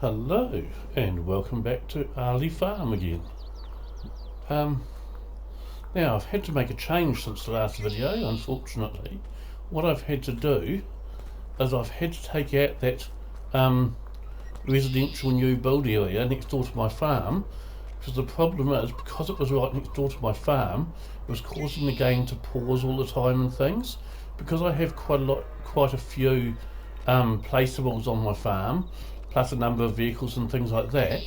Hello and welcome back to Arley Farm again. Now I've had to make a change since the last video, unfortunately. What I've had to do is I've had to take out that residential new build area next door to my farm, because the problem is, because it was right next door to my farm, it was causing the game to pause all the time and things. Because I have quite a few placeables on my farm, plus a number of vehicles and things like that.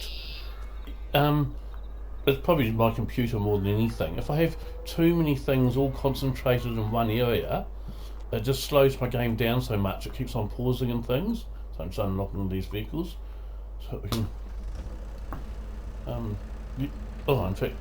It's probably my computer more than anything. If I have too many things all concentrated in one area, it just slows my game down so much. It keeps on pausing and things. So I'm just unlocking these vehicles so we can. In fact,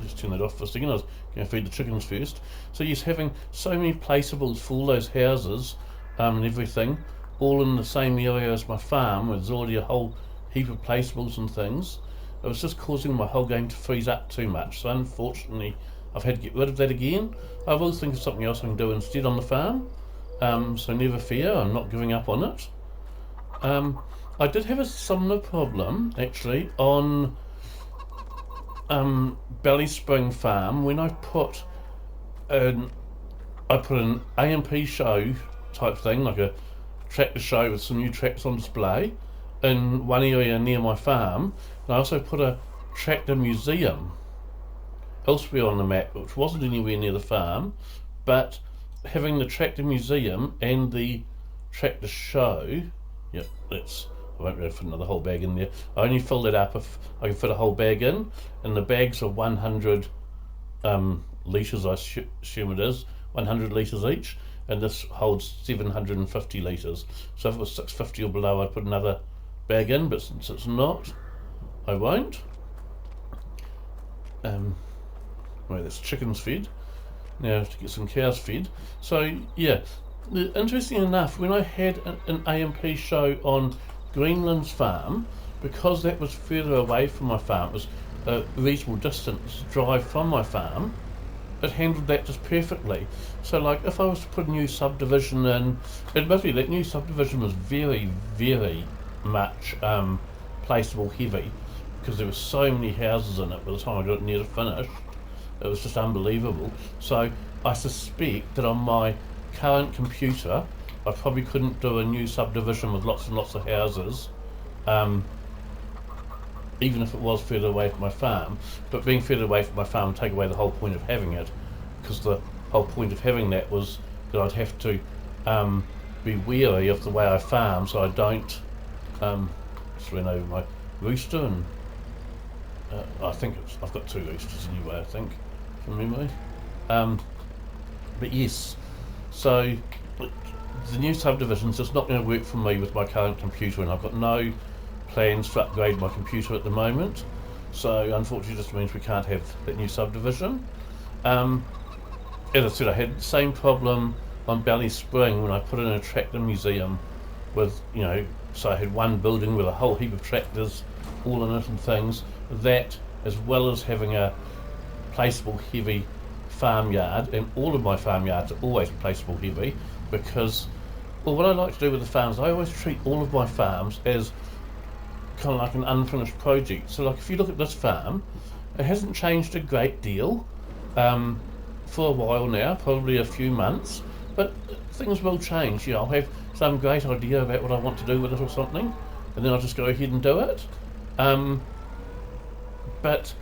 just turn that off for a second. I was going to feed the chickens first. So yes, having so many placeables for all those houses and everything, all in the same area as my farm, where there's already a whole heap of placeables and things, it was just causing my whole game to freeze up too much. So unfortunately, I've had to get rid of that again. I will think of something else I can do instead on the farm. So never fear, I'm not giving up on it. I did have a similar problem actually on Belly Spring Farm when I put an AMP show type thing, like a tractor show with some new tractors on display in one area near my farm, and I also put a tractor museum elsewhere on the map, which wasn't anywhere near the farm, but having the tractor museum and the tractor show, yep, I won't be able to fit another whole bag in there. I only fill it up if I can fit a whole bag in, and the bags are 100 litres, I assume it is, 100 litres each, and this holds 750 litres. So if it was 650 or below, I'd put another bag in, but since it's not, I won't. Right, that's chickens fed. Now to get some cows fed. So yeah, interesting enough, when I had an AMP show on Greenland's farm, because that was further away from my farm, it was a reasonable distance drive from my farm, it handled that just perfectly. So like if I was to put a new subdivision in, admittedly that new subdivision was very, very much placeable heavy, because there were so many houses in it by the time I got it near to finish. It was just unbelievable. So I suspect that on my current computer I probably couldn't do a new subdivision with lots and lots of houses, even if it was further away from my farm. But being further away from my farm would take away the whole point of having it, because the whole point of having that was that I'd have to be wary of the way I farm, so I don't just ran over my rooster, and I think I've got 2 roosters anyway, I think, from memory. But yes, so the new subdivision's just not going to work for me with my current computer, and I've got no plans to upgrade my computer at the moment. So unfortunately, it just means we can't have that new subdivision. As I said, I had the same problem on Belly Spring when I put in a tractor museum with, so I had one building with a whole heap of tractors all in it and things. That, as well as having a placeable heavy farmyard, and all of my farmyards are always placeable heavy, because, well, what I like to do with the farms, I always treat all of my farms as kind of like an unfinished project. So like if you look at this farm, it hasn't changed a great deal for a while now, probably a few months, but things will change. I'll have some great idea about what I want to do with it or something, and then I'll just go ahead and do it. But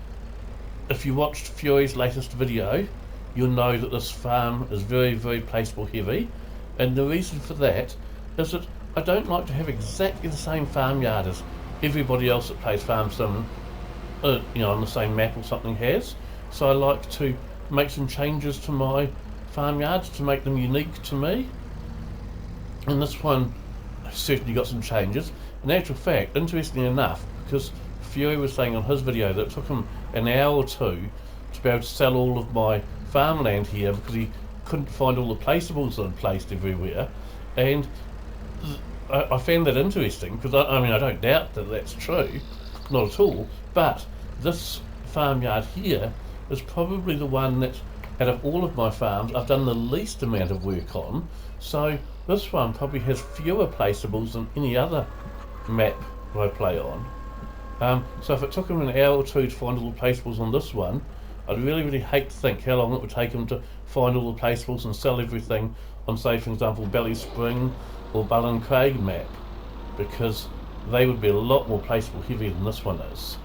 if you watched Fury's latest video, you'll know that this farm is very, very placeable heavy, and the reason for that is that I don't like to have exactly the same farmyard as everybody else that plays Farm Sim, on the same map or something has. So I like to make some changes to my farmyards to make them unique to me, and this one certainly got some changes. In actual fact, interestingly enough, because Fury was saying on his video that it took him an hour or two to be able to sell all of my farmland here because he couldn't find all the placeables that I'd placed everywhere, and I found that interesting, because I don't doubt that that's true, not at all, but this farmyard here is probably the one that, out of all of my farms, I've done the least amount of work on. So this one probably has fewer placeables than any other map that I play on. So if it took him an hour or two to find all the placeables on this one, I'd really hate to think how long it would take him to find all the placeables and sell everything on, say, for example, Belly Spring or Bull Craig map, because they would be a lot more placeable heavy than this one is.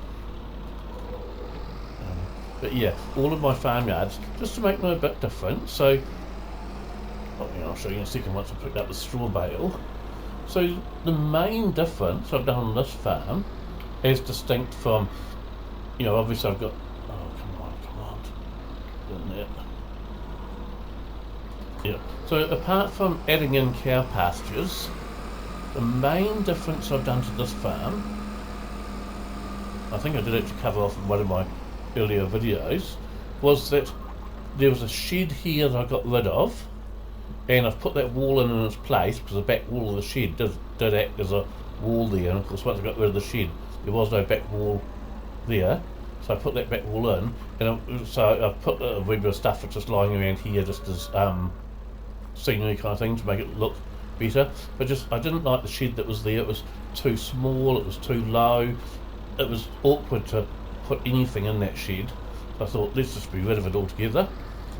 But yeah, all of my farmyards, just to make them a bit different, so I'll show you in a second once I picked up the straw bale. So the main difference I've done on this farm, as distinct from, obviously I've got, come on, doing that. Yeah, so apart from adding in cow pastures, the main difference I've done to this farm, I think I did it to cover off in one of my earlier videos, was that there was a shed here that I got rid of, and I've put that wall in its place because the back wall of the shed did act as a wall there, and of course once I got rid of the shed there was no back wall there, so I put that back wall in, and so I put a wee bit of stuff that's just lying around here just as scenery kind of thing to make it look better. But I didn't like the shed that was there. It was too small, it was too low, it was awkward to put anything in that shed, so I thought let's just be rid of it altogether.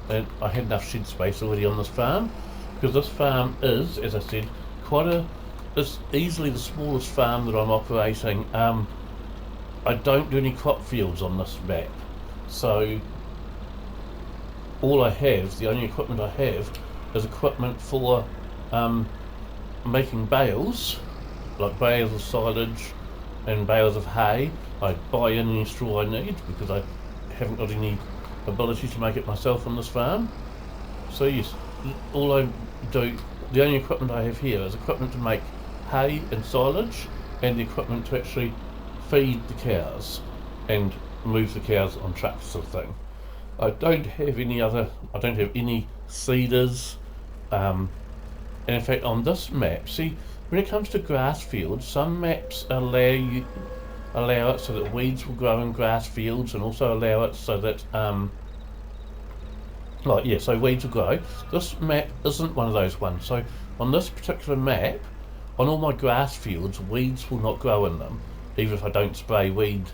And I had enough shed space already on this farm, because this farm is, as I said, it's easily the smallest farm that I'm operating. I don't do any crop fields on this map, so the only equipment I have is equipment for making bales, like bales of silage and bales of hay. I buy in any straw I need because I haven't got any ability to make it myself on this farm. So yes, all I do, the only equipment I have here is equipment to make hay and silage, and the equipment to actually feed the cows and move the cows on trucks, sort of thing. I don't have any seeders, and in fact on this map, see, when it comes to grass fields, some maps allow it so that weeds will grow in grass fields, and also allow it so that so weeds will grow. This map isn't one of those ones. So on this particular map, on all my grass fields, weeds will not grow in them, even if I don't spray weed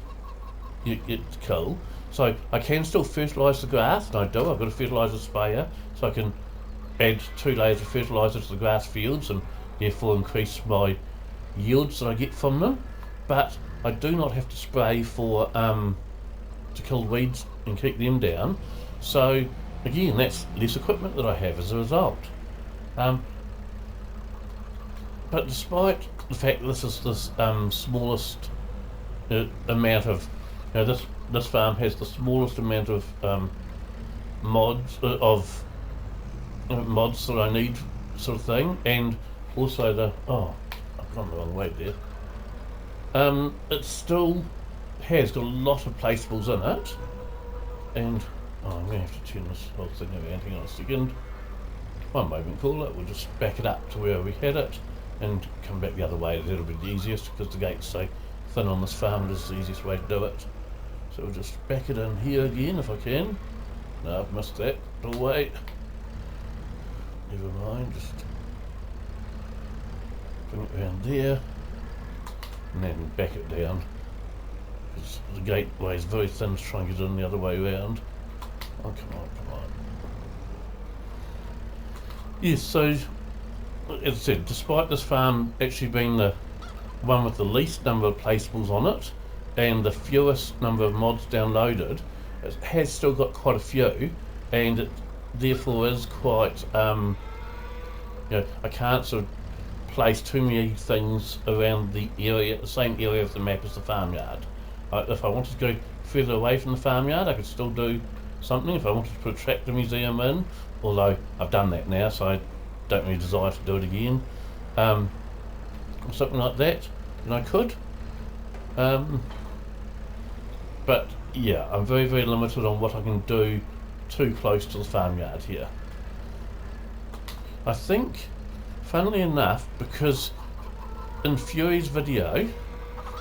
kill. So I can still fertilise the grass, and I do. I've got a fertiliser sprayer, so I can add 2 layers of fertiliser to the grass fields and therefore increase my yields that I get from them. But I do not have to spray to kill weeds and keep them down. So again, that's less equipment that I have as a result. But despite the fact that this is the smallest amount of, this farm has the smallest amount of mods mods that I need, sort of thing, and also I've gone the wrong way there. It still has got a lot of placeables in it, and I'm going to have to turn this whole thing around. Hang on a second. One moment cooler. We'll just back it up to where we had it and come back the other way. That'll be the easiest because the gate's so thin on this farm. It is the easiest way to do it. So we'll just back it in here again if I can. No, I've missed that. Away. Never mind. Just bring it around there and then back it down. Because the gateway is very thin to try and get it in the other way around. Oh, come on. Yes, so, as I said, despite this farm actually being the one with the least number of placeables on it, and the fewest number of mods downloaded, it has still got quite a few, and it therefore is quite, I can't sort of place too many things around the same area of the map as the farmyard. If I wanted to go further away from the farmyard, I could still do something. If I wanted to put a tractor museum in, although I've done that now, so I don't really desire to do it again, or something like that, then I could. But yeah, I'm very limited on what I can do too close to the farmyard here. I think, funnily enough, because in Fury's video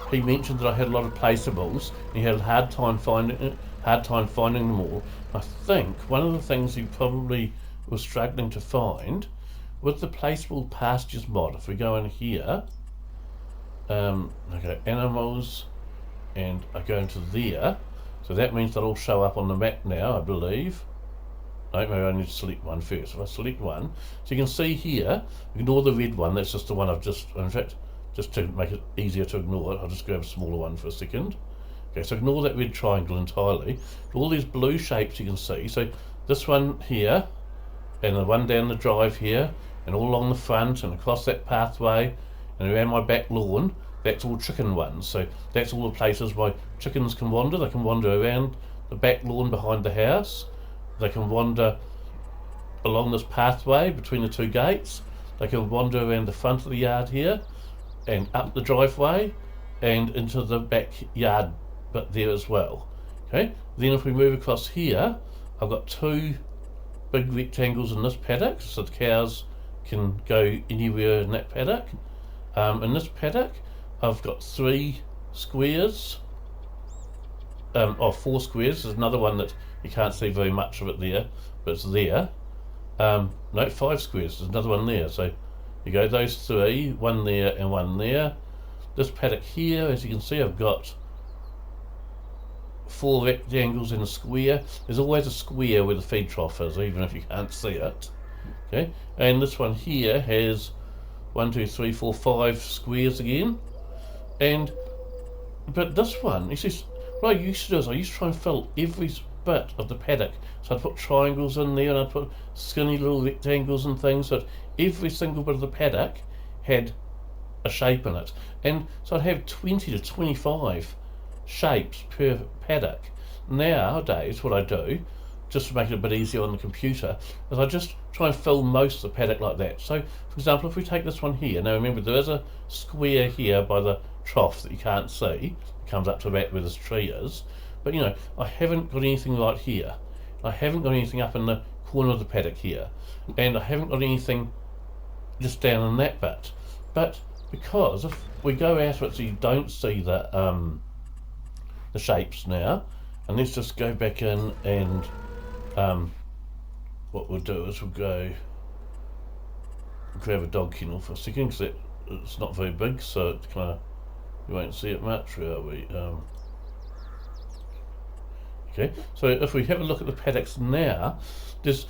he mentioned that I had a lot of placeables and he had a hard time finding them all. I think one of the things he probably was struggling to find with the placeable pastures mod, if we go in here, Okay, animals, and I go into there. So that means they'll all show up on the map now, I believe. No, maybe I need to select one first. If I select one, so you can see here, ignore the red one, that's just the one I've just, in fact, just to make it easier to ignore it, I'll just grab a smaller one for a second. Okay, so ignore that red triangle entirely. All these blue shapes you can see, so this one here, and the one down the drive here, and all along the front, and across that pathway, and around my back lawn, that's all chicken ones. So that's all the places where chickens can wander. They can wander around the back lawn behind the house. They can wander along this pathway between the two gates. They can wander around the front of the yard here, and up the driveway, and into the backyard bit there as well. Okay, then if we move across here, I've got two big rectangles in this paddock, so the cows can go anywhere in that paddock. In this paddock, I've got 3 squares, or 4 squares. There's another one that you can't see very much of it there, but it's there. No, 5 squares. There's another one there. So you go those 3, one there and one there. This paddock here, as you can see, I've got 4 rectangles in a square. There's always a square where the feed trough is, even if you can't see it. Okay, and this one here has 1, 2, 3, 4, 5 squares again. But this one, you see, what I used to do is I used to try and fill every bit of the paddock. So I'd put triangles in there, and I'd put skinny little rectangles and things, so that every single bit of the paddock had a shape in it. And so I'd have 20 to 25 shapes per paddock. Nowadays, what I do, just to make it a bit easier on the computer, is I just try and fill most of the paddock like that. So, for example, if we take this one here, now remember there is a square here by the trough that you can't see, it comes up to about where this tree is, but you know, I haven't got anything right here. I haven't got anything up in the corner of the paddock here, and I haven't got anything just down in that bit. But because if we go out of it so you don't see the shapes now, and let's just go back in, and what we'll do is we'll go grab a dog kennel for a second, because it's not very big, so it's kind of, you won't see it much. Where are we? Okay, so if we have a look at the paddocks now, there's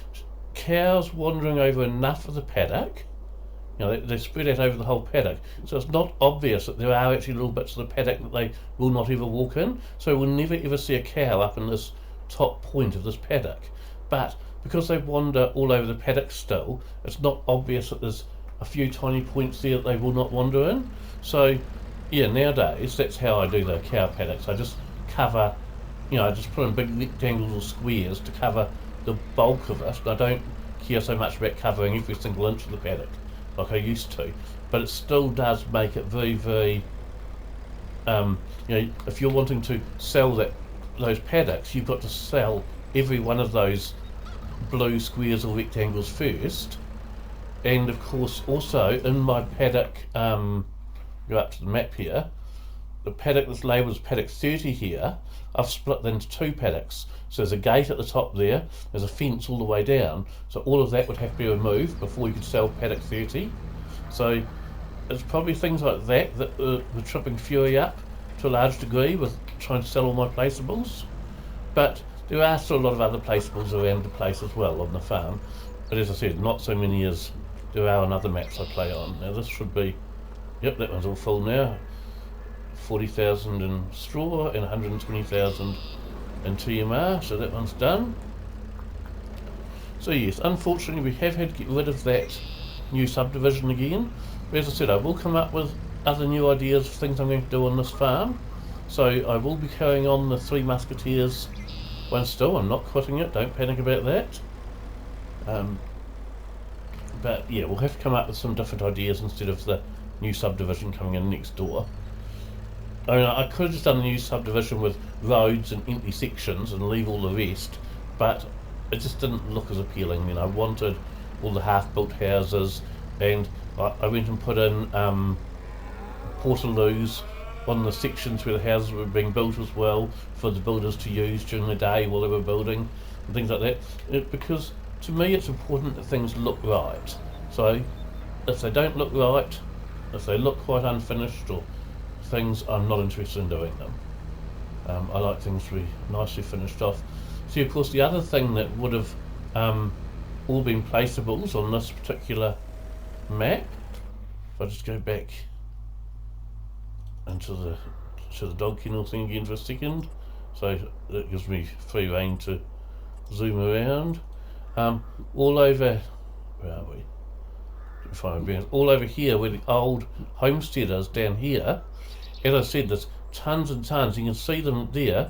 cows wandering over enough of the paddock. You know, they spread out over the whole paddock, so it's not obvious that there are actually little bits of the paddock that they will not ever walk in. So we'll never ever see a cow up in this top point of this paddock. But because they wander all over the paddock still, it's not obvious that there's a few tiny points there that they will not wander in. So yeah, nowadays that's how I do the cow paddocks. I just cover, you know, I just put in big rectangles or squares to cover the bulk of it. I don't care so much about covering every single inch of the paddock like I used to, but it still does make it very, very, you know, if you're wanting to sell those paddocks, you've got to sell every one of those blue squares or rectangles first. And of course also in my paddock, go up to the map here, the paddock that's labelled as paddock 30 here, I've split that into 2 paddocks. So there's a gate at the top there, there's a fence all the way down, so all of that would have to be removed before you could sell paddock 30. So it's probably things like that that were tripping Fury up to a large degree with trying to sell all my placeables. But there are still a lot of other placeables around the place as well on the farm, but as I said, not so many as there are on other maps I play on. Now this should be, yep, that one's all full now. 40,000 in straw and 120,000 in TMR, so that one's done. So yes, unfortunately we have had to get rid of that new subdivision again, but as I said, I will come up with other new ideas of things I'm going to do on this farm. So I will be carrying on the Three Musketeers one still. I'm not quitting it, don't panic about that. But yeah, we'll have to come up with some different ideas instead of the new subdivision coming in next door. I mean, I could have just done the new subdivision with roads and empty sections and leave all the rest, but it just didn't look as appealing. You know, I wanted all the half-built houses, and I went and put in portaloos on the sections where the houses were being built as well, for the builders to use during the day while they were building and things like that. Because to me it's important that things look right. So if they don't look right, if they look quite unfinished, or things, I'm not interested in doing them. I like things to be nicely finished off. See, of course, the other thing that would have all been placeables on this particular map, if I just go back into the dog kennel thing again for a second, so that gives me free rein to zoom around. All over, where are we? All over here where the old homestead is down here, as I said, there's tons and tons. You can see them there.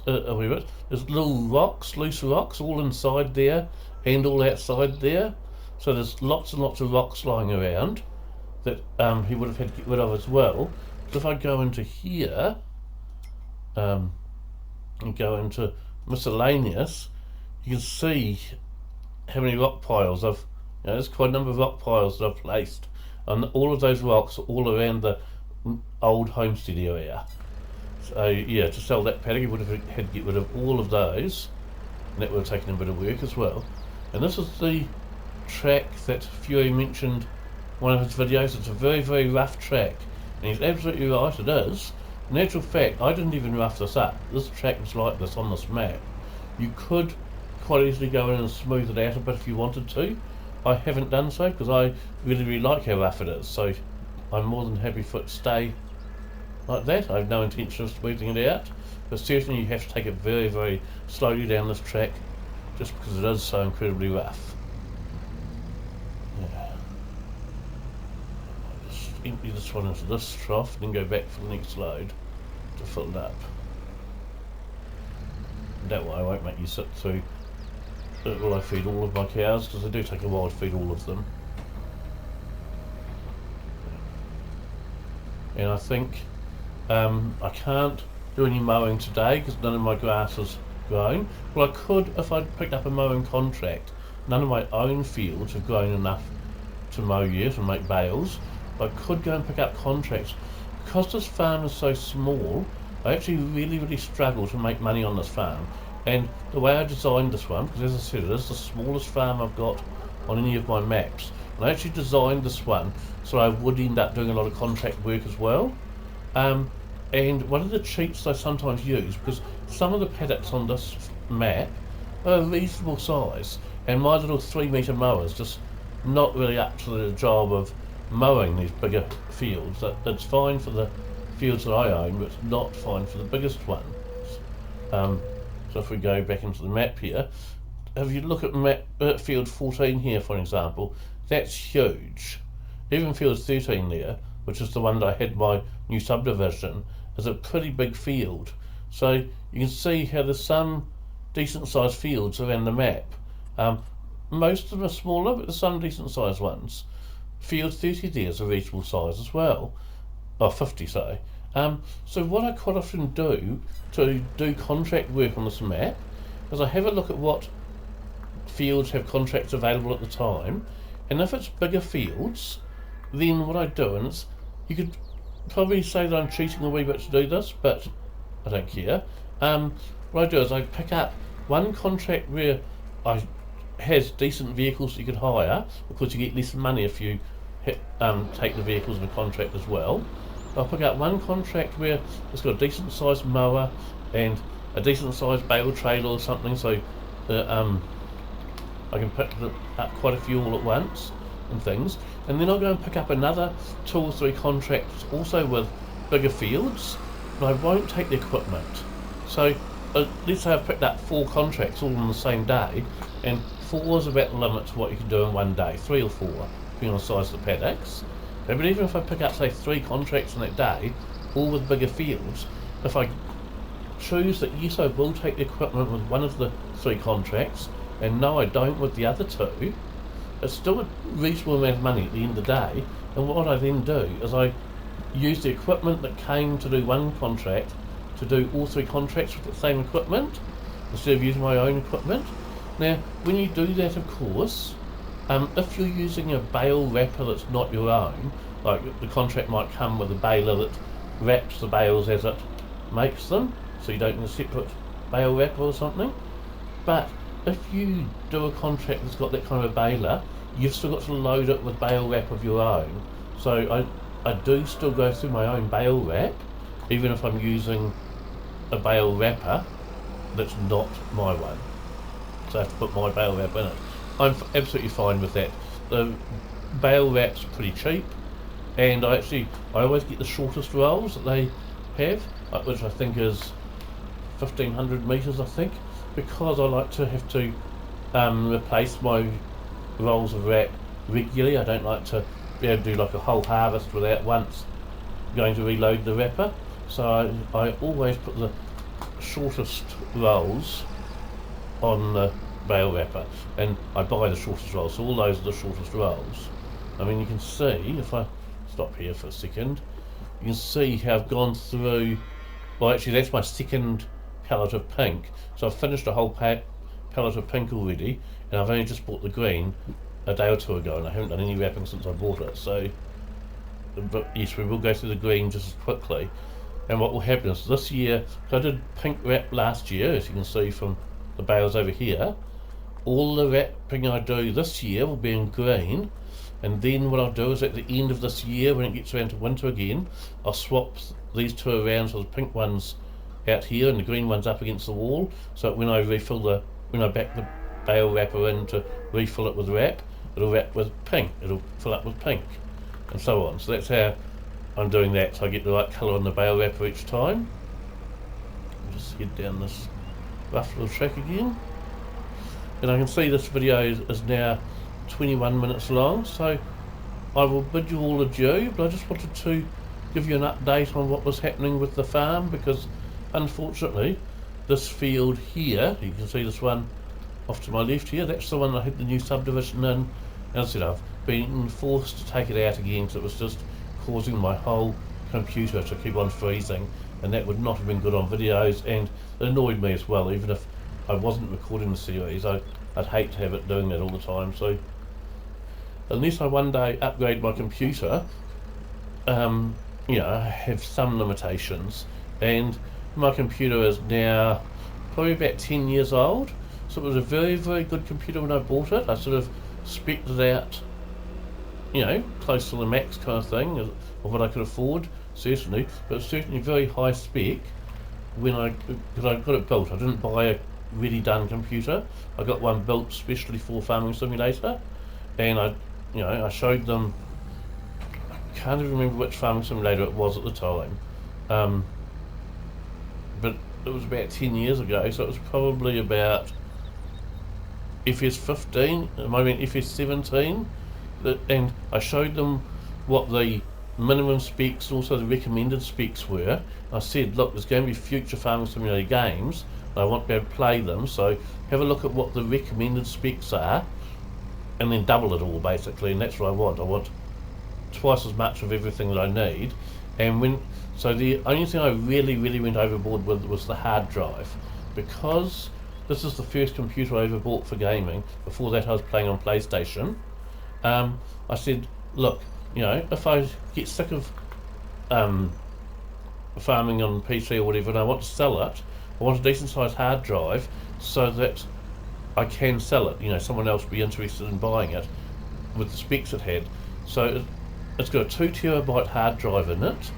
There's little rocks, loose rocks, all inside there and all outside there. So there's lots and lots of rocks lying around that he would have had to get rid of as well. So if I go into here and go into miscellaneous, you can see how many rock piles there's quite a number of rock piles that I've placed, and all of those rocks are all around the old homestead area. So yeah, to sell that paddock, you would have had to get rid of all of those, and that would have taken a bit of work as well. And this is the track that Fury mentioned in one of his videos. It's a very, very rough track, and he's absolutely right, it is. In actual fact, I didn't even rough this up. This track was like this on this map. You could quite easily go in and smooth it out a bit if you wanted to. I haven't done so because I really, really like how rough it is, so I'm more than happy for it to stay like that. I have no intention of smoothing it out, but certainly you have to take it very, very slowly down this track just because it is so incredibly rough. Yeah. I'll just empty this one into this trough and then go back for the next load to fill it up. That way I won't make you sit through while I feed all of my cows, because they do take a while to feed all of them. And I think I can't do any mowing today because none of my grass is grown. Well, I could if I'd picked up a mowing contract. None of my own fields have grown enough to mow yet and make bales. But I could go and pick up contracts. Because this farm is so small, I actually really, really struggle to make money on this farm. And the way I designed this one, because as I said, it is the smallest farm I've got on any of my maps, and I actually designed this one so I would end up doing a lot of contract work as well. And one of the cheats I sometimes use, because some of the paddocks on this map are a reasonable size, and my little 3-metre mower is just not really up to the job of mowing these bigger fields. It's fine for the fields that I own, but it's not fine for the biggest ones. So if we go back into the map here, if you look at field 14 here, for example, that's huge. Even field 13 there, which is the one that I had my new subdivision, is a pretty big field. So you can see how there's some decent sized fields around the map. Most of them are smaller, but there's some decent sized ones. Field 30 there is a reasonable size as well. Or 50, sorry. So what I quite often do to do contract work on this map is I have a look at what fields have contracts available at the time, and if it's bigger fields, then what I do, and you could probably say that I'm cheating a wee bit to do this, but I don't care. What I do is I pick up one contract where I has decent vehicles that you could hire, because you get less money if you take the vehicles in a contract as well. I'll pick up one contract where it's got a decent sized mower and a decent sized bale trailer or something, so that I can pick up quite a few all at once and things. And then I'll go and pick up another 2 or 3 contracts also with bigger fields, but I won't take the equipment. So let's say I've picked up 4 contracts all on the same day, and 4 is about the limit to what you can do in one day, 3 or 4, depending on the size of the paddocks. But even if I pick up, say, 3 contracts in that day, all with bigger fields, if I choose that yes, I will take the equipment with one of the 3 contracts, and no, I don't with the other 2, it's still a reasonable amount of money at the end of the day. And what I then do is I use the equipment that came to do one contract to do all 3 contracts with the same equipment, instead of using my own equipment. Now, when you do that, of course, if you're using a bale wrapper that's not your own, like the contract might come with a baler that wraps the bales as it makes them, so you don't need a separate bale wrapper or something. But if you do a contract that's got that kind of a baler, you've still got to load it with bale wrap of your own. So I do still go through my own bale wrap, even if I'm using a bale wrapper that's not my one. So I have to put my bale wrap in it. I'm absolutely fine with that. The bale wrap's pretty cheap, and I always get the shortest rolls that they have, which I think is 1500 metres, I think, because I like to have to replace my rolls of wrap regularly. I don't like to be able to do like a whole harvest without once going to reload the wrapper. So I always put the shortest rolls on the bale wrapper, and I buy the shortest rolls, so all those are the shortest rolls. I mean, you can see, if I stop here for a second, you can see how I've gone through. Well, actually that's my second pallet of pink, so I've finished a whole pallet of pink already, and I've only just bought the green a day or two ago, and I haven't done any wrapping since I bought it. So, but yes, we will go through the green just as quickly. And what will happen is this year, so I did pink wrap last year, as you can see from the bales over here. All the wrapping I do this year will be in green, and then what I'll do is at the end of this year, when it gets around to winter again, I'll swap these two around, so the pink ones out here and the green ones up against the wall, so that when I back the bale wrapper in to refill it with wrap, it'll wrap with pink, it'll fill up with pink, and so on. So that's how I'm doing that, so I get the right colour on the bale wrapper each time. I'll just head down this rough little track again. And I can see this video is now 21 minutes long, so I will bid you all adieu, but I just wanted to give you an update on what was happening with the farm, because unfortunately this field here, you can see this one off to my left here, that's the one I had the new subdivision in, and as I said, I've been forced to take it out again because it was just causing my whole computer to keep on freezing, and that would not have been good on videos, and it annoyed me as well. Even if I wasn't recording the series, I'd hate to have it doing that all the time. So unless I one day upgrade my computer, you know, I have some limitations, and my computer is now probably about 10 years old, so it was a very, very good computer when I bought it. I sort of spec'd it out, you know, close to the max kind of thing of what I could afford, certainly, but it's certainly very high spec because I got it built. I didn't buy a ready done computer. I got one built specially for Farming Simulator, and I showed them. I can't even remember which Farming Simulator it was at the time, but it was about 10 years ago, so it was probably about FS 15, it might have been FS 17, and I showed them what the minimum specs, also the recommended specs were. I said, look, there's going to be future Farming Simulator games, and I want to be able to play them, so have a look at what the recommended specs are, and then double it all basically, and that's what I want. I want twice as much of everything that I need. And so the only thing I really went overboard with was the hard drive, because this is the first computer I ever bought for gaming. Before that I was playing on PlayStation. I said, look, you know, if I get sick of farming on PC or whatever and I want to sell it, I want a decent sized hard drive so that I can sell it, you know, someone else will be interested in buying it with the specs it had. So it's got a 2 terabyte hard drive in it.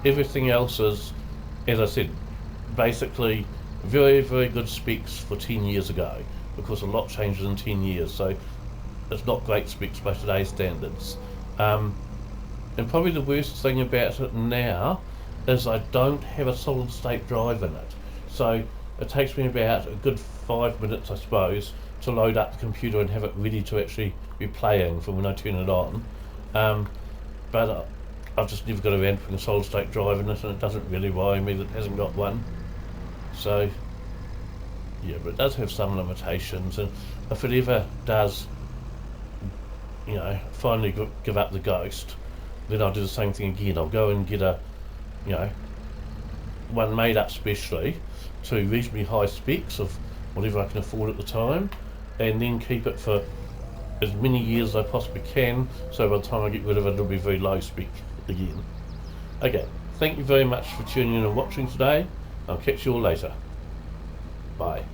Everything else is, as I said, basically very good specs for 10 years ago, because a lot changes in 10 years, so it's not great specs by today's standards. And probably the worst thing about it now is I don't have a solid state drive in it, so it takes me about a good 5 minutes, I suppose, to load up the computer and have it ready to actually be playing from when I turn it on. But I've just never got around to putting a solid state drive in it, and it doesn't really worry me that it hasn't got one. So yeah, but it does have some limitations, and if it ever does, you know, finally give up the ghost, then I'll do the same thing again. I'll go and get a, you know, one made up specially to reasonably high specs of whatever I can afford at the time, and then keep it for as many years as I possibly can, so by the time I get rid of it, it'll be very low spec again. Okay, thank you very much for tuning in and watching today. I'll catch you all later. Bye.